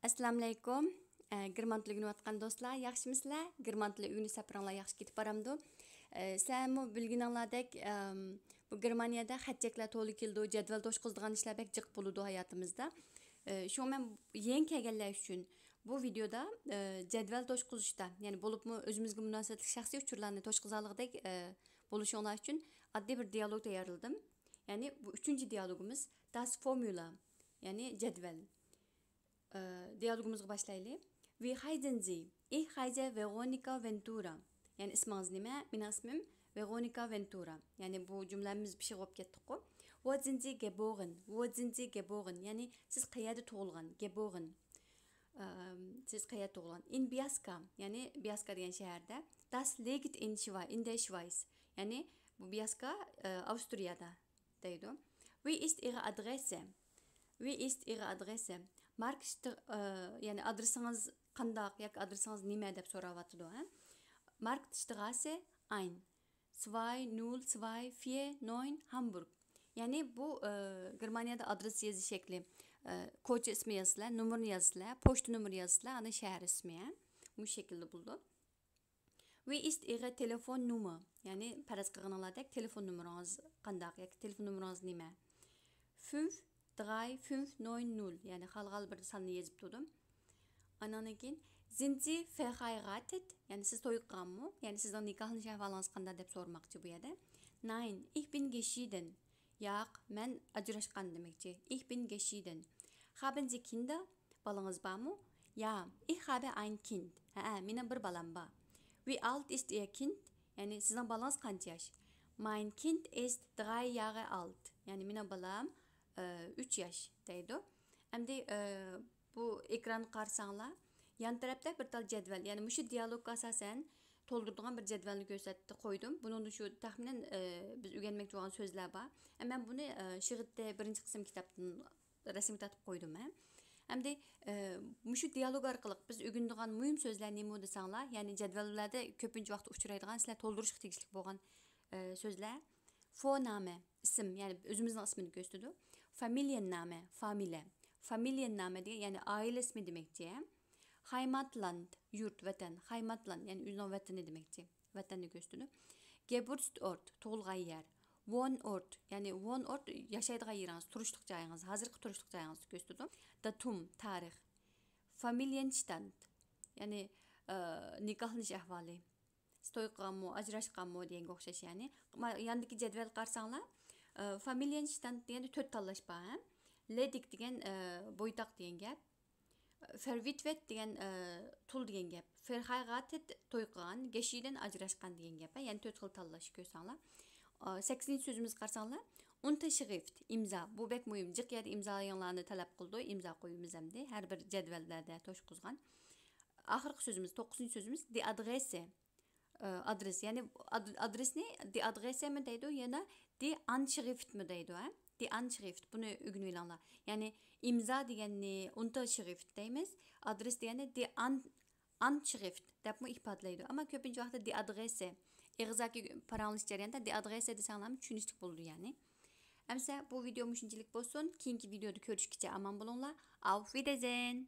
Assalamu alaykum. German tili öğreniyotgan dostlar, yaxşımısızlar? German tili öğreni saparinglar yaxşı ketip baramdı. Sizlarmı bilgininglardek bu Germaniyada xatcheklar to'g'ri keldi, jadval to'shqizdigan ishlar bek jiq bo'ladi hayotimizda. Shu men yangi kelganlar uchun bu videoda jadval to'shqizishda, ya'ni bo'libmi o'zimizga munosabatli shaxsiy uchurlarni to'shqizarligidek bo'lishinglar uchun oddiy bir dialog tayyorladim. Ya'ni bu 3-chi dialogimiz Das Formula, ya'ni jadval. Diyalogumuzga başlayalım. Wie heißen Sie? Ich heiße Veronica Ventura. Yani isminiz nima? Benim ismim Veronica Ventura. Yani bu cümlemiz bir şey olub ketdik. Wo sind Sie geboren? Wo sind Sie geboren? Yani siz qayerda tug'ilgan? Geboren. Siz qayerda tug'ilgan? In Biaska. Yani Biaska degan shaharda. Das liegt in der Schweiz. Yani bu Biaska Avustriyada deydi. Wie ist Ihre Adresse? Wie ist Ihre Adresse? Mark yani adresiniz qandaq yoki adresiniz nima deb so'rayapti. Marktstraße 1 2024 Hamburg. Yani bu Germaniyada adres yazı şekli. Koç ismi yazılar, numarını yazılar, poçta numarı yazılar, ana şehir ismi. Bu şekilde buldu. Wie ist Ihre Telefonnummer? Yani paras qilganinglardek telefon numarangiz qandaq yoki telefon numarangiz nima? 53590 yani halgal bir sanını yazıp durdum. Andan keyin sind Sie verheiratet? Yani siz to'yqqan mı? Yani sizden nikahlı ahvalınız qanday deb sormoqchi bu yerda. Nein, ich bin geschieden. Yo'q, men ajrashgan demekçi. Ich bin geschieden. Haben Sie Kinder? Balanız bormi? Ja, ich habe ein Kind. Mening bir balam bor. Wie alt ist Ihr Kind? Yani sizden balanız qancha yaş? Mein Kind ist 3 Jahre alt. Yani mening balam 3 yaş deydi. Endi bu ekranı qarasanglar, yan tarafda bir tal jadval, yani şu diyalog asasen to'ldiradigan bir jadvalni ko'rsatdi qo'ydim. Bunun şu taxminan biz o'rganmoqchi bo'lgan so'zlar bor. Men buni shig'itda birinchi qism kitobdan rasm tatib qo'ydim. Endi şu diyalog orqali biz o'rganadigan muhim so'zlar nima desanglar, ya'ni jadvallarda ko'pincha vaqt uchraydigan, sizlar to'ldirishga tegishli bo'lgan so'zlar. Vorname, isim, yani özümüzün ismini gösterdi. Familienname, famile. Familienname diye yani aile ismi demekçi. Heimatland, yurt, vatan. Heimatland yani özünün vatanı demekçi. Vatanı gösterdi. Geburtsort, tug'ilgan yer. Wohnort, yani Wohnort yaşaydigan yeringiz, turishlik joyingiz, hozirgi turishlik joyingizni gösterdi. Datum, tarix. Familienstand, yani nikohlanish ahvoli. To'yqqanmi, ajrashganmi deganga o'xshash, ya'ni yandagi jadval qarasanglar, Familienstand deganda 4 tanlash bor. Ledig degan bo'ytoq degan gap. Verwitwet degan tul degan gap. Verheiratet to'yqqan, geschieden ajrashgan degan gap. Ya'ni 4 xil tanlash ko'rsanglar. 8-so'zimiz qarasanglar, Unterschrift, imzo. Bu bek muhim. Jiq yerda imzolayinglarni talab qildi, imzo qo'yamiz hamda har bir jadvallarda to'shqizgan. Oxirgi so'zimiz, 9-so'zimiz, die Adresse. Adres, yani adres ne? Die Adresse mi deydi, yana die Anschrift mi deydi? Die Anschrift, bunu öğreniylanlar. Yani imza deganni Unterschrift deymiz, adres degani die Anschrift deb mi ifodalaydi. Ama ko'pincha vaqtda die Adresse, ig'zoki paranglish jarayonida die Adresse desanglar tushunishlik bo'ladi yani. Amsa bu video shunchalik bo'lsin. Keyingi videoda ko'rishguncha omon bo'linglar. Auf Wiedersehen.